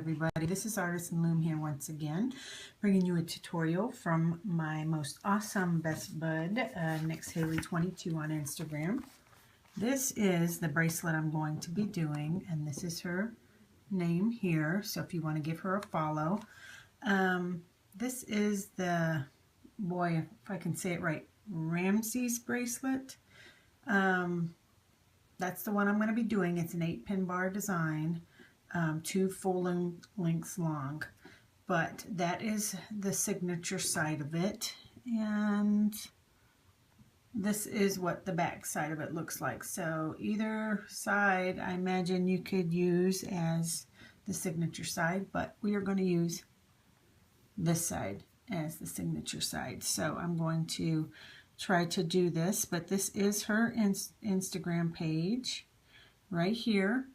everybody, this is Artisan Loom here once again, bringing you a tutorial from my most awesome best bud, NixHaley22 on Instagram. This is the bracelet I'm going to be doing, and this is her name here, so if you want to give her a follow. This is the, boy, if I can say it right, Ramesses Bracelet. That's the one I'm going to be doing. It's an 8-pin bar design, 2 full lengths long, but that is the signature side of it, and this is what the back side of it looks like. So either side I imagine you could use as the signature side, but we are going to use this side as the signature side. So I'm going to try to do this, but this is her Instagram page right here,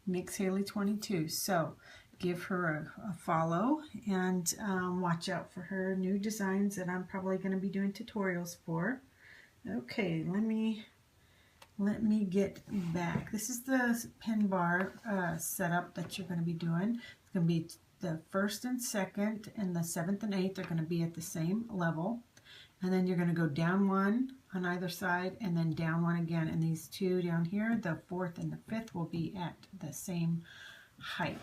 NixHaley22. So give her a follow and watch out for her new designs that I'm probably going to be doing tutorials for. Okay, let me get back. This is the pin bar setup that you're going to be doing. It's going to be the 1st and 2nd, and the 7th and 8th are going to be at the same level. And then you're going to go down 1 on either side and then down 1 again. And these 2 down here, the 4th and the 5th, will be at the same height.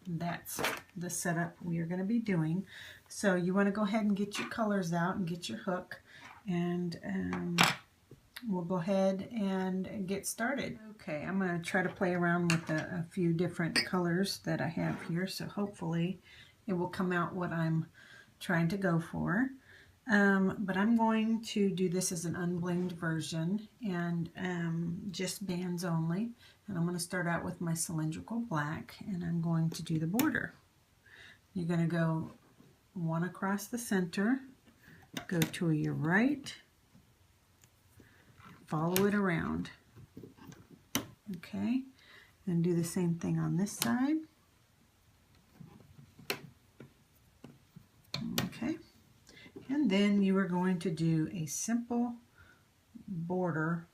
That's the setup we are going to be doing. So you want to go ahead and get your colors out and get your hook. And we'll go ahead and get started. Okay, I'm going to try to play around with a few different colors that I have here. So hopefully it will come out what I'm trying to go for. But I'm going to do this as an unblinged version and just bands only. And I'm going to start out with my cylindrical black, and I'm going to do the border. You're going to go 1 across the center, go to your right, follow it around. Okay, and do the same thing on this side. Okay. And then you are going to do a simple border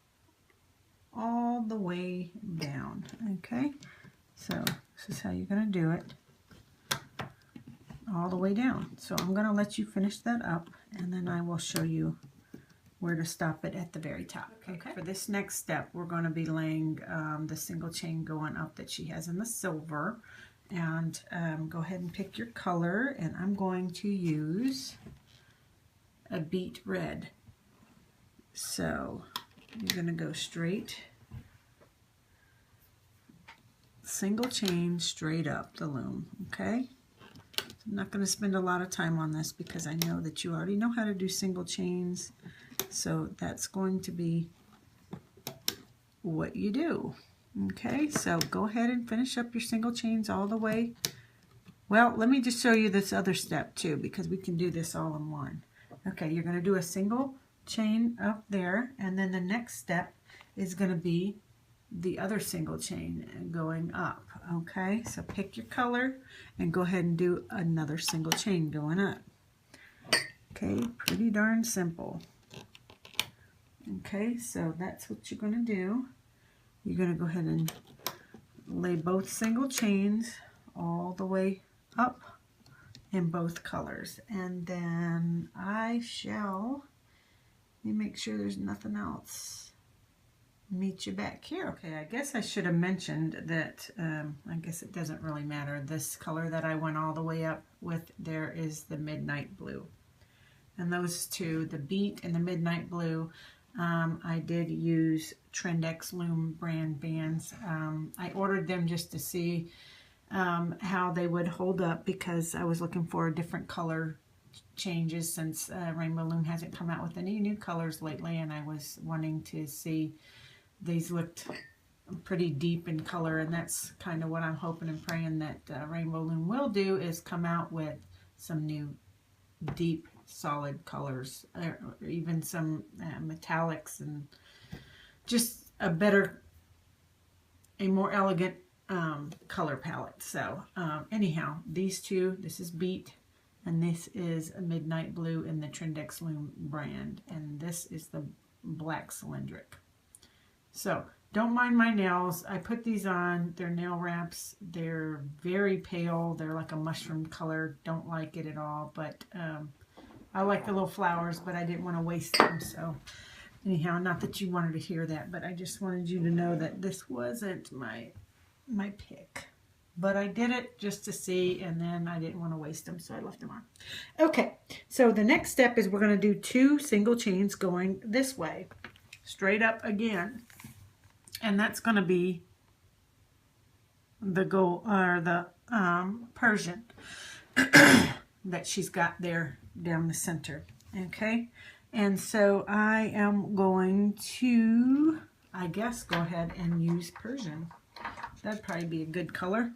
all the way down. Okay, so this is how you're going to do it all the way down. So I'm going to let you finish that up, and then I will show you where to stop it at the very top. Okay. For this next step, we're going to be laying the single chain going up that she has in the silver. And go ahead and pick your color, and I'm going to use a beet red. So you're going to go straight, single chain straight up the loom. Okay, I'm not going to spend a lot of time on this because I know that you already know how to do single chains, so that's going to be what you do. Okay, so go ahead and finish up your single chains all the way. Well, let me just show you this other step too, because we can do this all in one. Okay, you're going to do a single chain up there, and then the next step is going to be the other single chain going up. Okay, so pick your color and go ahead and do another single chain going up. Okay, pretty darn simple. Okay, so that's what you're going to do. You're going to go ahead and lay both single chains all the way up in both colors, and then I shall, let me make sure there's nothing else, meet you back here. Okay, I guess I should have mentioned that I guess it doesn't really matter. This color that I went all the way up with there is the midnight blue, and those two, the beet and the midnight blue, I did use Trendex Loom brand bands. I ordered them just to see how they would hold up, because I was looking for different color changes since Rainbow Loom hasn't come out with any new colors lately, and I was wanting to see, these looked pretty deep in color, and that's kind of what I'm hoping and praying that Rainbow Loom will do, is come out with some new deep solid colors, or even some metallics, and just a more elegant color palette. So anyhow, these two, this is beet and this is a midnight blue in the Trendex Loom brand, and this is the black cylindric. So Don't mind my nails. I put these on. They're nail wraps. They're very pale. They're like a mushroom color. Don't like it at all. But I like the little flowers, but I didn't want to waste them. So anyhow, not that you wanted to hear that, but I just wanted you to know that this wasn't my pick. But I did it just to see, and then I didn't want to waste them, so I left them on. Okay, so the next step is we're going to do 2 single chains going this way, straight up again. And that's going to be the Persian that she's got there down the center. Okay, and so I am going to, I guess, go ahead and use Persian. That'd probably be a good color.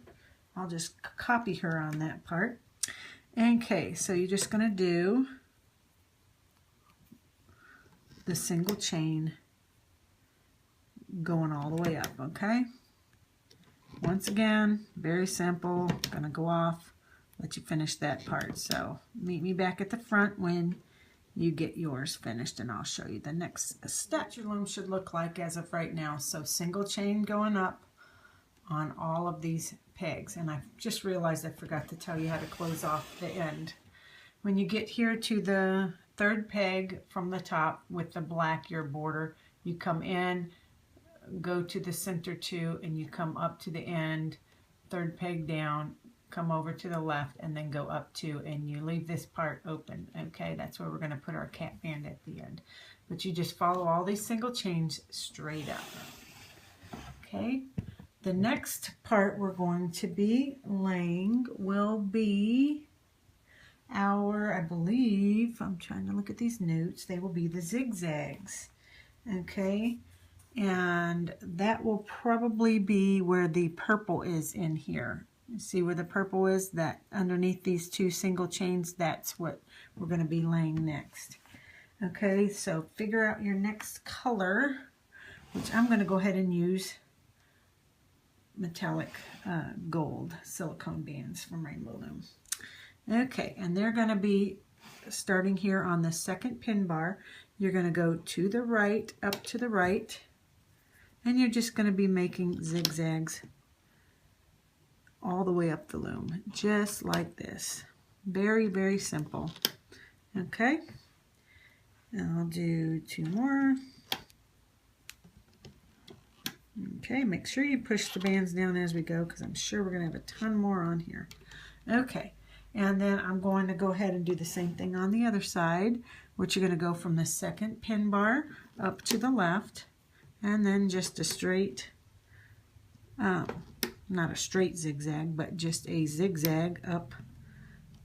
I'll just copy her on that part. Okay, so you're just going to do the single chain going all the way up, okay? Once again, very simple. Gonna go off, let you finish that part. So meet me back at the front when you get yours finished, and I'll show you the next step. Your loom should look like as of right now. So single chain going up on all of these pegs, and I just realized I forgot to tell you how to close off the end. When you get here to the 3rd peg from the top with the black your border, you come in, go to the center 2, and you come up to the end, 3rd peg down, come over to the left, and then go up 2, and you leave this part open. Okay, that's where we're going to put our cap band at the end. But you just follow all these single chains straight up. Okay, the next part we're going to be laying will be our, I believe, I'm trying to look at these notes, they will be the zigzags. Okay, and that will probably be where the purple is in here. You see where the purple is? That underneath these 2 single chains, that's what we're going to be laying next. Okay, so figure out your next color, which I'm going to go ahead and use metallic gold silicone bands from Rainbow Loom. Okay, and they're going to be starting here on the 2nd pin bar. You're going to go to the right, up to the right, and you're just going to be making zigzags all the way up the loom, just like this. Very, very simple. Okay, and I'll do 2 more. Okay, make sure you push the bands down as we go, because I'm sure we're going to have a ton more on here. Okay, and then I'm going to go ahead and do the same thing on the other side, which you're going to go from the 2nd pin bar up to the left, and then just a straight, not a straight zigzag, but just a zigzag up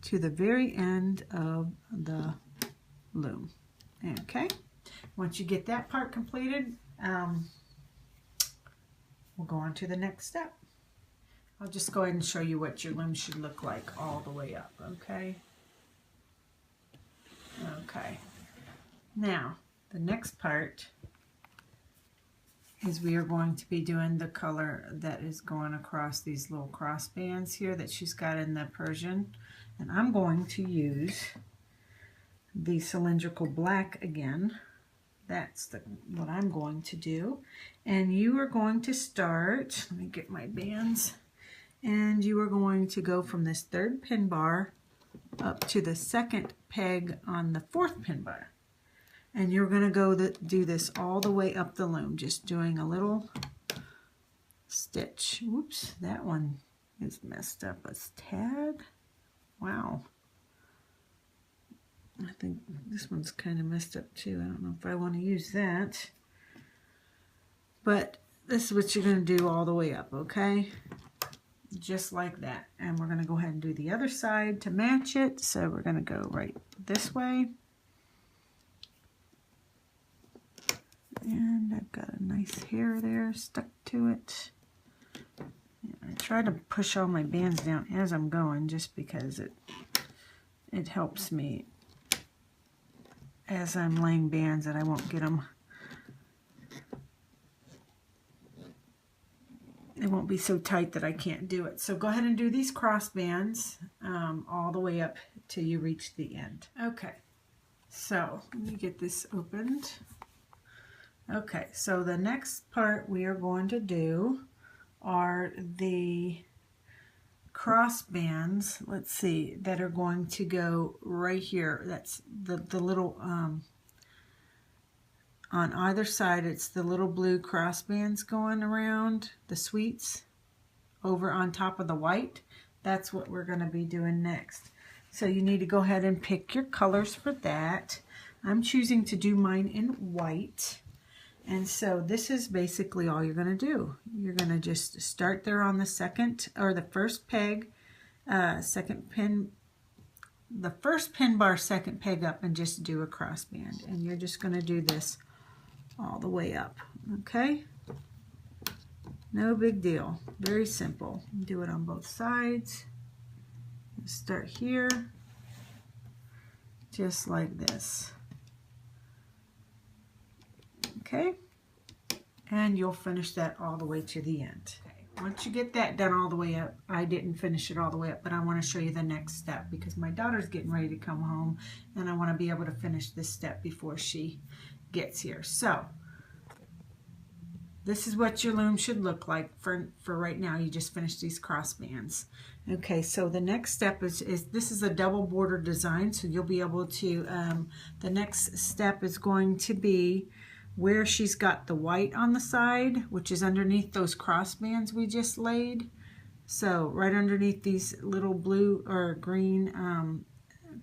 to the very end of the loom. Okay, once you get that part completed, we'll go on to the next step. I'll just go ahead and show you what your loom should look like all the way up, okay? Okay, now the next part is we are going to be doing the color that is going across these little cross bands here that she's got in the Persian, and I'm going to use the cylindrical black again. That's what I'm going to do, and you are going to start, let me get my bands, and you are going to go from this 3rd pin bar up to the 2nd peg on the 4th pin bar. And you're going to go do this all the way up the loom, just doing a little stitch. Whoops, that one is messed up a tad. Wow. I think this one's kind of messed up too. I don't know if I want to use that. But this is what you're going to do all the way up, okay? Just like that. And we're going to go ahead and do the other side to match it. So we're going to go right this way. And I've got a nice hair there stuck to it. I try to push all my bands down as I'm going, just because it helps me as I'm laying bands that I won't get them. It won't be so tight that I can't do it. So go ahead and do these cross bands all the way up till you reach the end. Okay, so let me get this opened. Okay, so the next part we are going to do are the cross bands, let's see, that are going to go right here. That's the little, on either side, it's the little blue cross bands going around the sweets over on top of the white. That's what we're going to be doing next. So you need to go ahead and pick your colors for that. I'm choosing to do mine in white. And so this is basically all you're going to do. You're going to just start there on the second, or the first peg, second pin, the first pin bar, second peg up, and just do a cross band. And you're just going to do this all the way up, okay? No big deal, very simple. Do it on both sides. Start here, just like this. Okay, and you'll finish that all the way to the end. Okay. Once you get that done all the way up, I didn't finish it all the way up, but I want to show you the next step because my daughter's getting ready to come home and I want to be able to finish this step before she gets here. So this is what your loom should look like for right now. You just finished these cross bands. Okay, so the next step is this is a double border design, so you'll be able to, the next step is going to be where she's got the white on the side, which is underneath those cross bands we just laid. So right underneath these little blue or green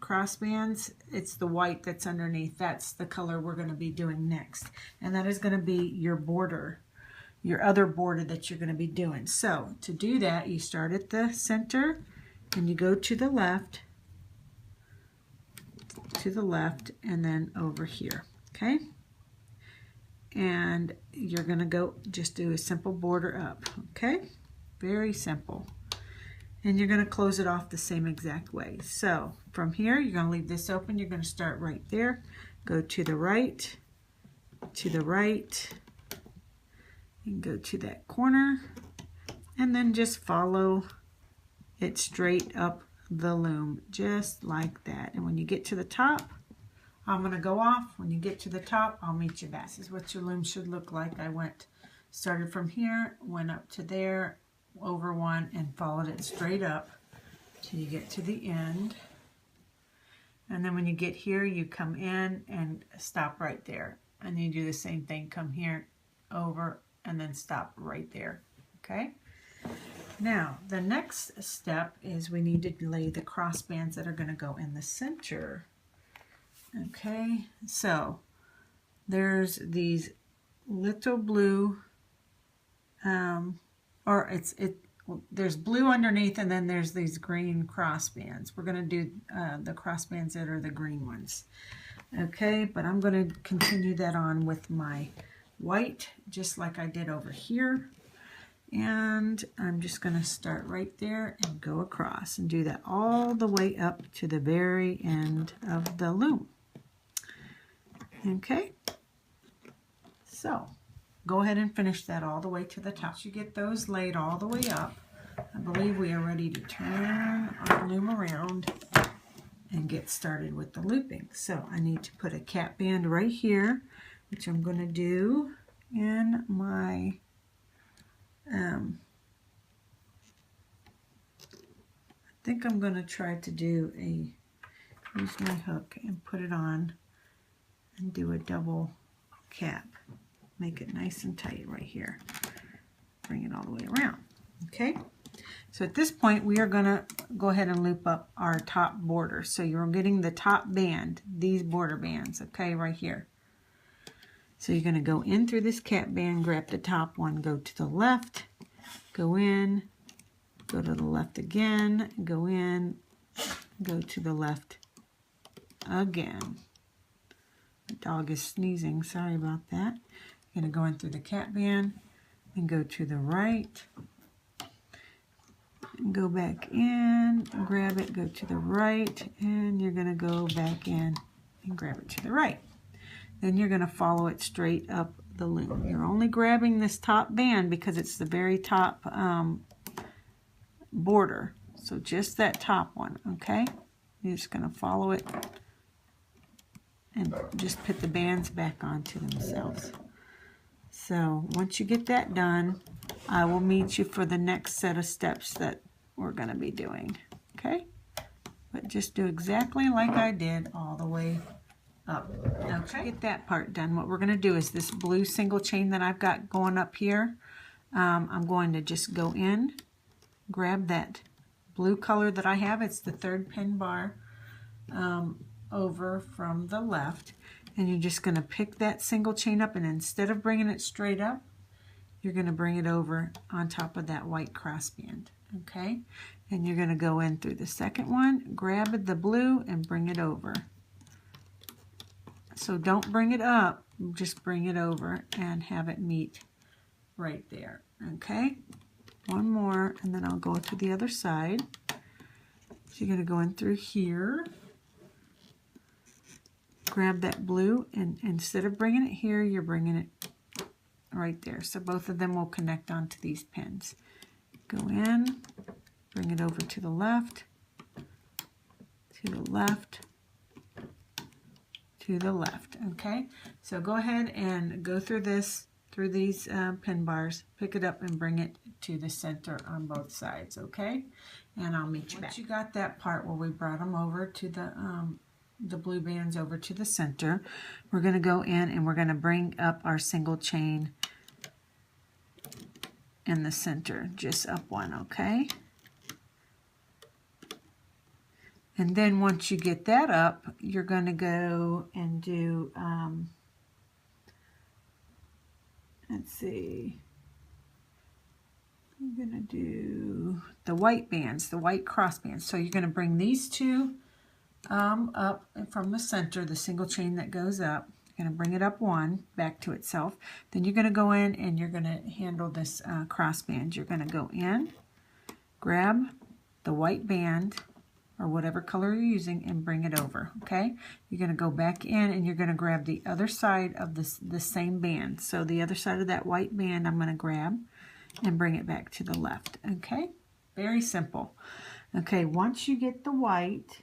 cross bands, it's the white that's underneath. That's the color we're going to be doing next. And that is going to be your border, your other border that you're going to be doing. So to do that, you start at the center and you go to the left, and then over here, okay? And you're going to go just do a simple border up, okay? Very simple. And you're going to close it off the same exact way. So from here, you're going to leave this open. You're going to start right there, go to the right, and go to that corner, and then just follow it straight up the loom, just like that. And when you get to the top, I'm going to go off. When you get to the top, I'll meet you back. This is what your loom should look like. I started from here, went up to there, over one, and followed it straight up till you get to the end. And then when you get here, you come in and stop right there. And you do the same thing, come here, over, and then stop right there, okay? Now, the next step is we need to lay the cross bands that are going to go in the center. Okay, so there's these little blue, there's blue underneath, and then there's these green cross bands. We're going to do the cross bands that are the green ones. Okay, but I'm going to continue that on with my white, just like I did over here. And I'm just going to start right there and go across and do that all the way up to the very end of the loom. Okay, so go ahead and finish that all the way to the top. Once you get those laid all the way up, I believe we are ready to turn our loom around and get started with the looping. So I need to put a cap band right here, which I'm going to do in my I think I'm going to try to use my hook and put it on and do a double cap. Make it nice and tight right here. Bring it all the way around. Okay? So at this point, we are going to go ahead and loop up our top border. So you're getting the top band, these border bands, okay, right here. So you're going to go in through this cap band, grab the top one, go to the left, go in, go to the left again, go in, go to the left again. The dog is sneezing, sorry about that. You're going to go in through the cap band and go to the right. And go back in, grab it, go to the right, and you're going to go back in and grab it to the right. Then you're going to follow it straight up the loom. You're only grabbing this top band because it's the very top border. So just that top one, okay? You're just going to follow it and just put the bands back onto themselves. So once you get that done, I will meet you for the next set of steps that we're going to be doing. Okay? But just do exactly like I did all the way up. Okay? Get that part done. What we're going to do is this blue single chain that I've got going up here, I'm going to just go in, grab that blue color that I have. It's the third pin bar over from the left. And you're just going to pick that single chain up, and instead of bringing it straight up, you're going to bring it over on top of that white crossband, okay? And you're going to go in through the second one, grab the blue, and bring it over. So don't bring it up, just bring it over and have it meet right there, okay? One more, and then I'll go to the other side. So you're going to go in through here. Grab that blue, and instead of bringing it here, you're bringing it right there. So both of them will connect onto these pins. Go in, bring it over to the left, to the left, to the left. Okay, so go ahead and go through this, through these pin bars, pick it up and bring it to the center on both sides. Okay, and I'll meet you back. Once you got that part where we brought them over to the blue bands over to the center, we're going to go in and we're going to bring up our single chain in the center, just up one, okay? And then once you get that up, you're going to go and do, let's see, I'm going to do the white bands, the white cross bands. So you're going to bring these two up from the center, the single chain that goes up. You're going to bring it up one, back to itself. Then you're going to go in and you're going to handle this cross band. You're going to go in, grab the white band or whatever color you're using and bring it over, okay? You're going to go back in and you're going to grab the other side of the same band. So the other side of that white band I'm going to grab and bring it back to the left, okay? Very simple. Okay, once you get the white,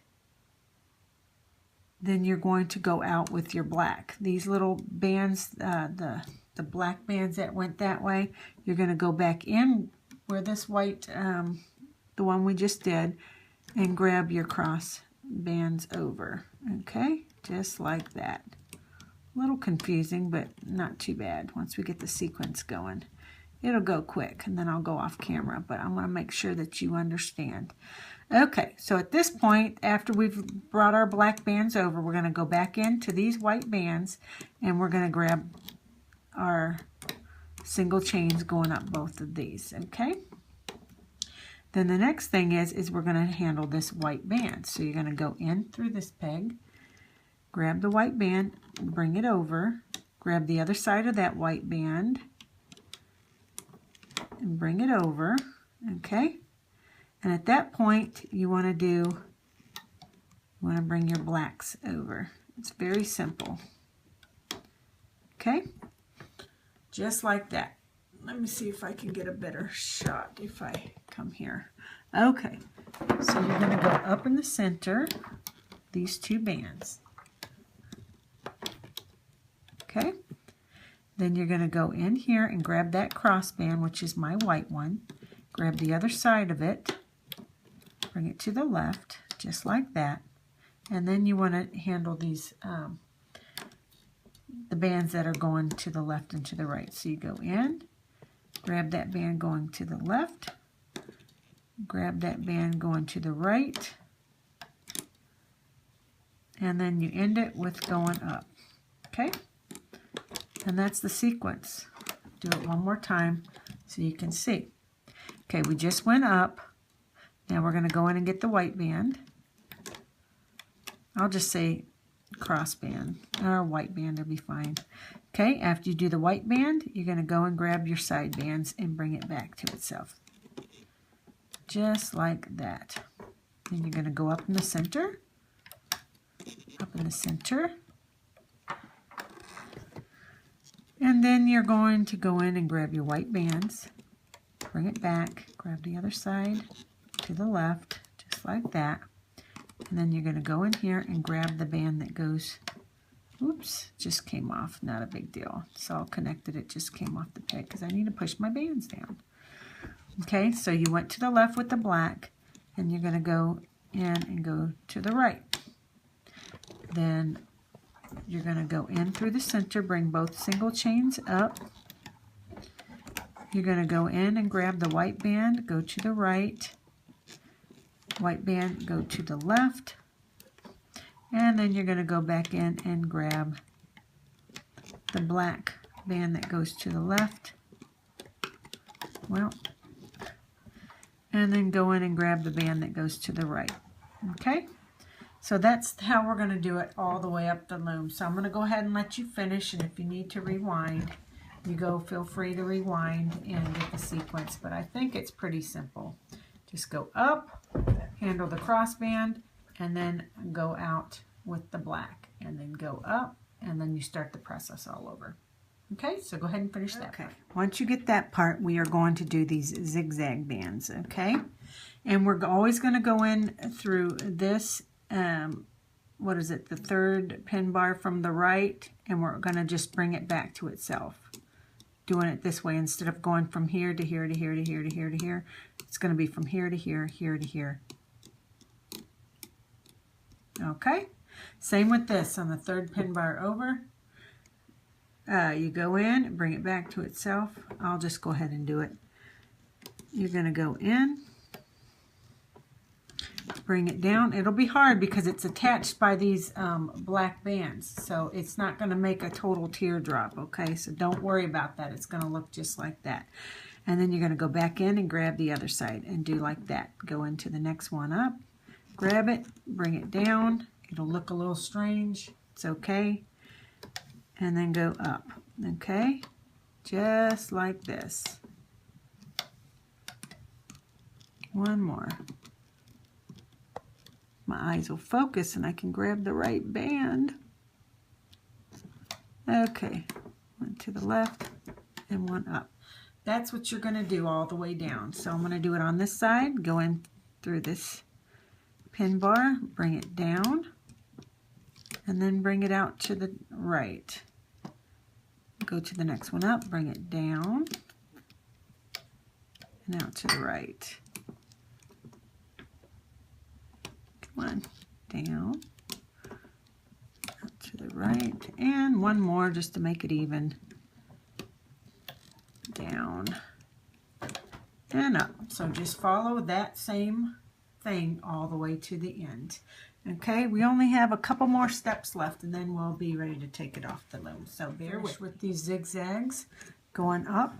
then you're going to go out with your black. These little bands, the black bands that went that way, you're going to go back in where this white, the one we just did, and grab your cross bands over. Okay, just like that. A little confusing, but not too bad. Once we get the sequence going, it'll go quick, and then I'll go off camera, but I want to make sure that you understand. Okay, so at this point, after we've brought our black bands over, we're going to go back into these white bands, and we're going to grab our single chains going up both of these, okay? Then the next thing is we're going to handle this white band. So you're going to go in through this peg, grab the white band, bring it over, grab the other side of that white band, and bring it over, okay? And at that point, you want to bring your blacks over. It's very simple. Okay? Just like that. Let me see if I can get a better shot if I come here. Okay. So you're going to go up in the center, these two bands. Okay? Then you're going to go in here and grab that cross band, which is my white one. Grab the other side of it. Bring it to the left, just like that. And then you want to handle these, the bands that are going to the left and to the right. So you go in, grab that band going to the left, grab that band going to the right, and then you end it with going up. Okay? And that's the sequence. Do it one more time so you can see. Okay, we just went up. Now we're going to go in and get the white band. I'll just say cross band, or white band will be fine. Okay, after you do the white band, you're going to go and grab your side bands and bring it back to itself. Just like that. Then you're going to go up in the center. Up in the center. And then you're going to go in and grab your white bands. Bring it back. Grab the other side to the left, just like that. And then you're going to go in here and grab the band that goes Oops, just came off, not a big deal. It's all connected, it just came off the peg because I need to push my bands down. Okay, so you went to the left with the black, and you're going to go in and go to the right. Then you're going to go in through the center, bring both single chains up. You're going to go in and grab the white band, go to the right. White band, go to the left. And then you're going to go back in and grab the black band that goes to the left. Well, and then go in and grab the band that goes to the right. Okay? So that's how we're going to do it all the way up the loom. So I'm going to go ahead and let you finish, and if you need to rewind, you go, feel free to rewind and get the sequence. But I think it's pretty simple. Just go up, handle the crossband, and then go out with the black, and then go up, and then you start the process all over. Okay, so go ahead and finish that part. Once you get that part, we are going to do these zigzag bands, okay? And we're always going to go in through this, what is it, the third pin bar from the right, and we're going to just bring it back to itself. Doing it this way, instead of going from here to here to here to here to here to here, it's going to be from here to here, here to here. Okay? Same with this, on the third pin bar over. You go in, bring it back to itself. I'll just go ahead and do it. You're going to go in, bring it down. It'll be hard because it's attached by these black bands, so it's not going to make a total teardrop, okay? So don't worry about that. It's going to look just like that. And then you're going to go back in and grab the other side and do like that. Go into the next one up, grab it, bring it down. It'll look a little strange. It's okay. And then go up, okay? Just like this. One more. My eyes will focus and I can grab the right band. Okay, one to the left and one up. That's what you're going to do all the way down. So I'm going to do it on this side. Go in through this pin bar, bring it down, and then bring it out to the right. Go to the next one up, bring it down, and out to the right. Come on, down, out to the right, and one more just to make it even. Down and up. So just follow that same thing all the way to the end. Okay, we only have a couple more steps left and then we'll be ready to take it off the loom. So bear with these zigzags going up.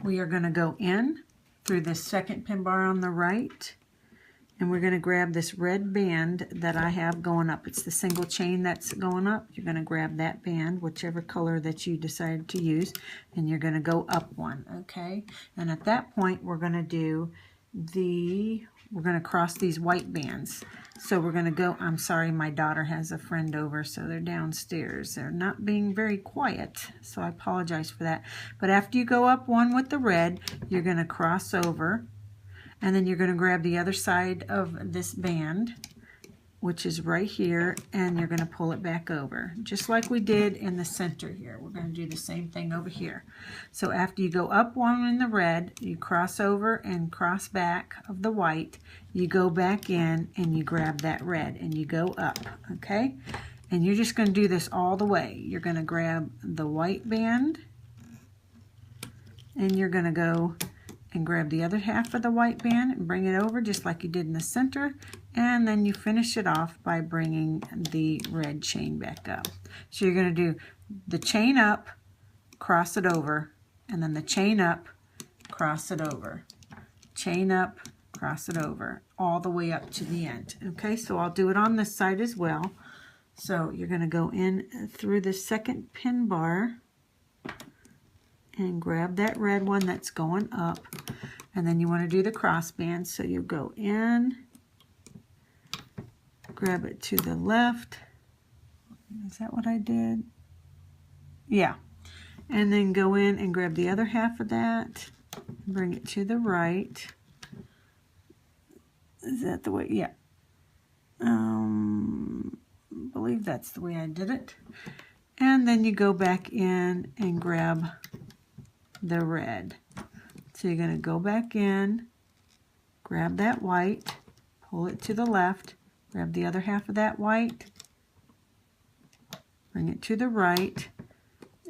We are going to go in through the second pin bar on the right, and we're going to grab this red band that I have going up. It's the single chain that's going up. You're going to grab that band, whichever color that you decide to use, and you're going to go up one, okay? And at that point, we're going to do we're going to cross these white bands. So we're going to go, I'm sorry, my daughter has a friend over, so they're downstairs. They're not being very quiet, so I apologize for that. But after you go up one with the red, you're going to cross over, and then you're going to grab the other side of this band, which is right here, and you're going to pull it back over, just like we did in the center here. We're going to do the same thing over here. So after you go up one in the red, you cross over and cross back of the white, you go back in and you grab that red and you go up, okay? And you're just going to do this all the way. You're going to grab the white band, and you're going to go and grab the other half of the white band and bring it over just like you did in the center, and then you finish it off by bringing the red chain back up. So you're going to do the chain up, cross it over, and then the chain up, cross it over, chain up, cross it over, all the way up to the end. Okay, so I'll do it on this side as well. So you're going to go in through the second pin bar and grab that red one that's going up, and then you want to do the crossband. So you go in, grab it to the left. Is that what I did? Yeah. And then go in and grab the other half of that, bring it to the right. Is that the way? Yeah. I believe that's the way I did it. and then you go back in and grab the red. So you're going to go back in, grab that white, pull it to the left, grab the other half of that white, bring it to the right,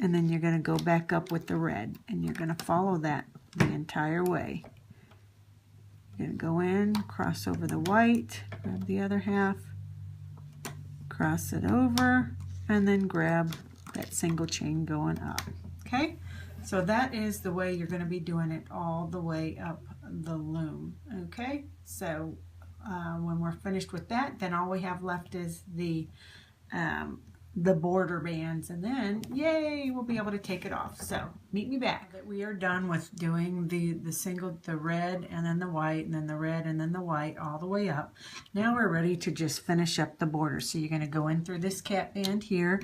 and then you're going to go back up with the red, and you're going to follow that the entire way. You're going to go in, cross over the white, grab the other half, cross it over, and then grab that single chain going up. Okay, so that is the way you're going to be doing it all the way up the loom. Okay, so when we're finished with that, then all we have left is the border bands, and then yay, we'll be able to take it off. So meet me back. That we are done with doing the red and then the white and then the red and then the white all the way up. Now we're ready to just finish up the border. So you're going to go in through this cap band here,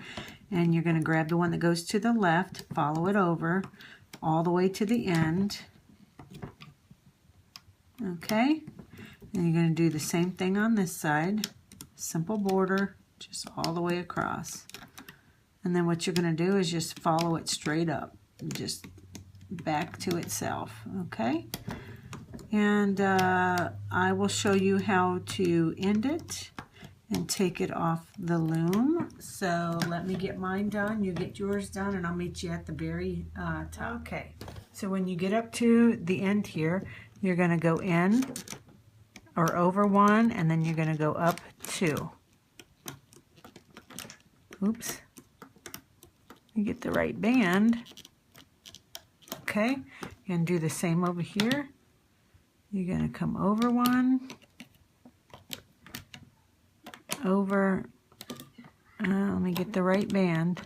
and you're going to grab the one that goes to the left, follow it over all the way to the end. Okay, and you're going to do the same thing on this side. Simple border, just all the way across. And then what you're going to do is just follow it straight up, just back to itself. Okay, and I will show you how to end it and take it off the loom. So let me get mine done, you get yours done, and I'll meet you at the very top. Okay, so when you get up to the end here, you're going to go in or over one, and then you're going to go up two. Oops. You get the right band. Okay, and do the same over here. You're going to come over one, over, let me get the right band.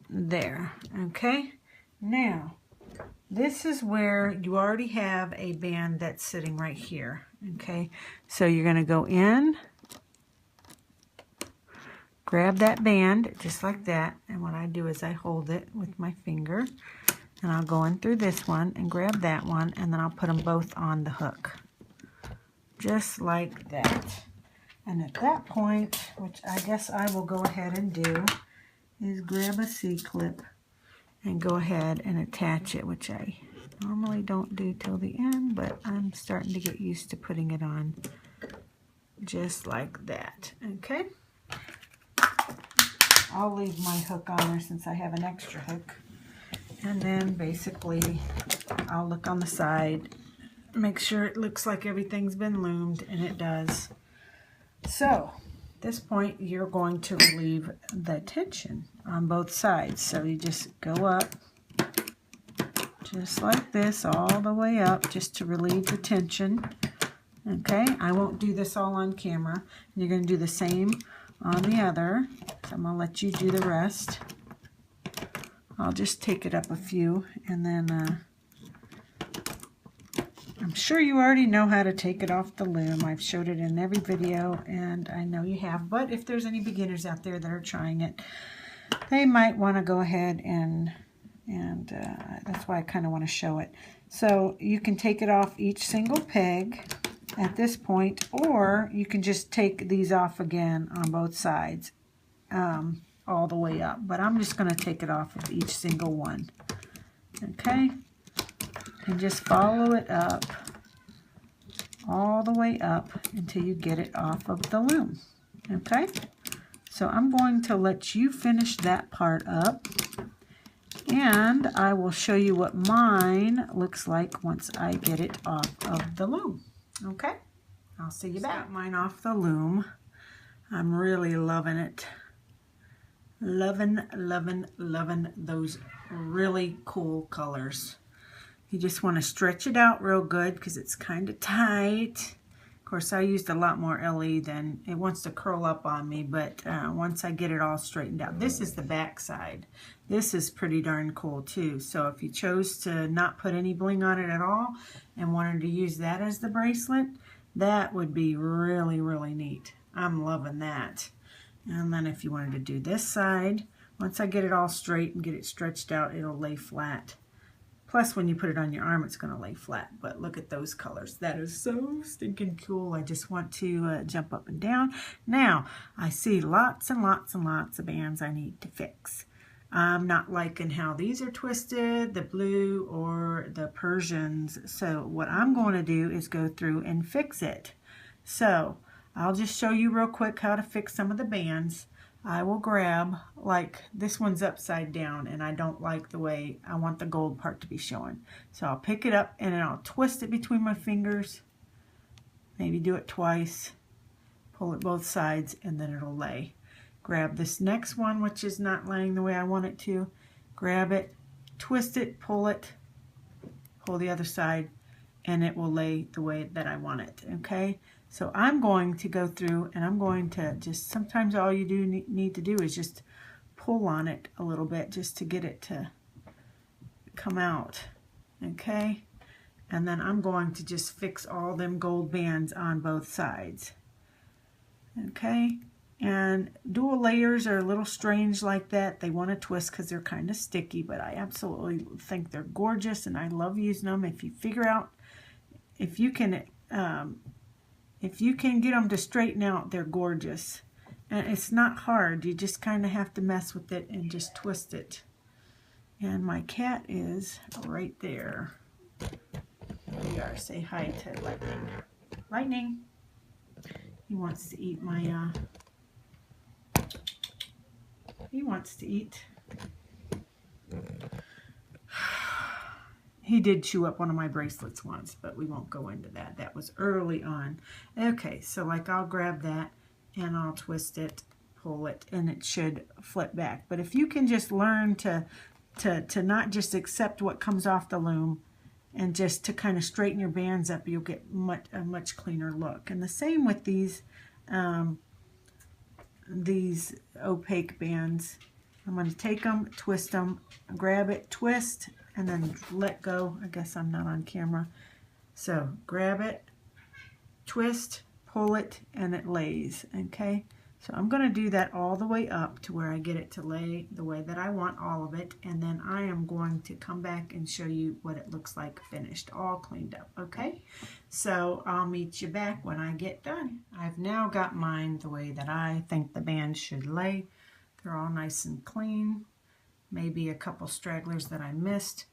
There. Okay, now this is where you already have a band that's sitting right here. Okay, so you're going to go in, grab that band just like that, and what I do is I hold it with my finger, and I'll go in through this one and grab that one, and then I'll put them both on the hook just like that. And at that point, which I guess I will go ahead and do, is grab a C-clip and go ahead and attach it, which I normally don't do till the end, but I'm starting to get used to putting it on just like that. Okay, I'll leave my hook on there since I have an extra hook, and then basically I'll look on the side, make sure it looks like everything's been loomed, and it does. So at this point you're going to relieve the tension on both sides, so you just go up just like this all the way up, just to relieve the tension. Okay, I won't do this all on camera. You're going to do the same on the other, so I'm going to let you do the rest. I'll just take it up a few, and then I'm sure you already know how to take it off the loom. I've showed it in every video, and I know you have, but if there's any beginners out there that are trying it, they might want to go ahead and that's why I kind of want to show it. So you can take it off each single peg at this point, or you can just take these off again on both sides all the way up, but I'm just going to take it off of each single one. Okay, and just follow it up all the way up until you get it off of the loom. Okay, so I'm going to let you finish that part up, and I will show you what mine looks like once I get it off of the loom. Okay, I'll see you back. Got mine off the loom. I'm really loving it. Loving, loving, loving those really cool colors. You just want to stretch it out real good because it's kind of tight. Of course, I used a lot more LE than it wants to curl up on me, but once I get it all straightened out. This is the back side. This is pretty darn cool too. So if you chose to not put any bling on it at all and wanted to use that as the bracelet, that would be really, really neat. I'm loving that. And then if you wanted to do this side, once I get it all straight and get it stretched out, it'll lay flat Plus, when you put it on your arm, it's going to lay flat. But look at those colors. That is so stinking cool. I just want to jump up and down. Now, I see lots and lots and lots of bands I need to fix. I'm not liking how these are twisted, the blue or the Persians. So what I'm going to do is go through and fix it. So I'll just show you real quick how to fix some of the bands. I will grab, like this one's upside down and I don't like the way I want the gold part to be showing. So I'll pick it up and then I'll twist it between my fingers, maybe do it twice, pull it both sides, and then it'll lay. Grab this next one, which is not laying the way I want it to, grab it, twist it, pull the other side, and it will lay the way that I want it, okay? So I'm going to go through and I'm going to just, sometimes all you do need to do is just pull on it a little bit just to get it to come out, okay? And then I'm going to just fix all them gold bands on both sides, okay? And dual layers are a little strange like that. They want to twist because they're kind of sticky, but I absolutely think they're gorgeous and I love using them. If you figure out, if you can get them to straighten out, they're gorgeous. And it's not hard. You just kind of have to mess with it and just twist it. And my cat is right there. There you are. Say hi to Lightning. Lightning. He wants to eat my, he wants to eat. He did chew up one of my bracelets once, but we won't go into that. That was early on. Okay, so like I'll grab that and I'll twist it, pull it, and it should flip back. But if you can just learn to not just accept what comes off the loom and just to kind of straighten your bands up, you'll get a much cleaner look. And the same with these opaque bands. I'm going to take them, twist them, grab it, twist, and then let go. I guess I'm not on camera. So grab it, twist, pull it, and it lays, okay? So I'm going to do that all the way up to where I get it to lay the way that I want all of it, and then I am going to come back and show you what it looks like finished, all cleaned up, okay? So I'll meet you back when I get done. I've now got mine the way that I think the band should lay. They're all nice and clean. Maybe a couple stragglers that I missed.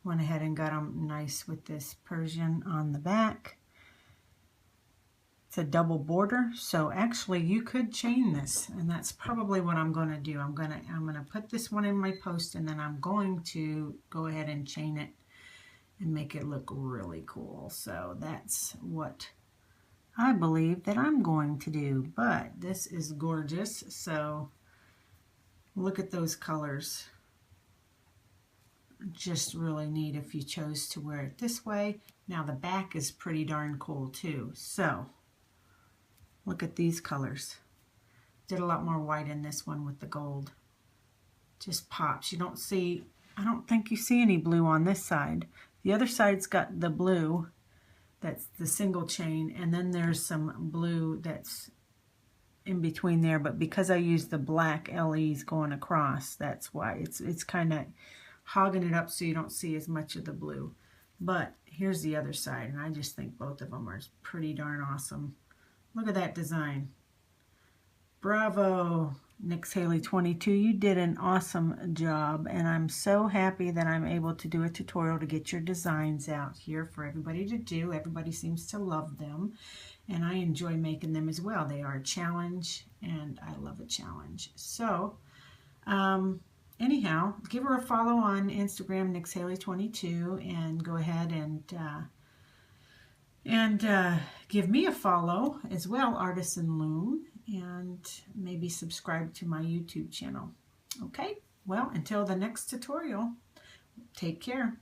Went ahead and got them nice with this Persian on the back. It's a double border, so actually you could chain this, and that's probably what I'm going to do. I'm going to put this one in my post, and then I'm going to go ahead and chain it and make it look really cool. So that's what I believe that I'm going to do. But this is gorgeous, so look at those colors. Just really neat if you chose to wear it this way. Now the back is pretty darn cool too. So look at these colors. Did a lot more white in this one with the gold. Just pops. You don't see, I don't think you see any blue on this side. The other side's got the blue. That's the single chain, and then there's some blue that's in between there, but because I use the black LEs going across, that's why it's kind of hogging it up so you don't see as much of the blue. But here's the other side, and I just think both of them are pretty darn awesome. Look at that design. Bravo, Nix Haley 22. You did an awesome job, and I'm so happy that I'm able to do a tutorial to get your designs out here for everybody to do. Everybody seems to love them, and I enjoy making them as well. They are a challenge, and I love a challenge. So, anyhow, give her a follow on Instagram, Nix Haley 22, and go ahead and give me a follow as well, Artisan Loom, and maybe subscribe to my YouTube channel. Okay, well, until the next tutorial, take care.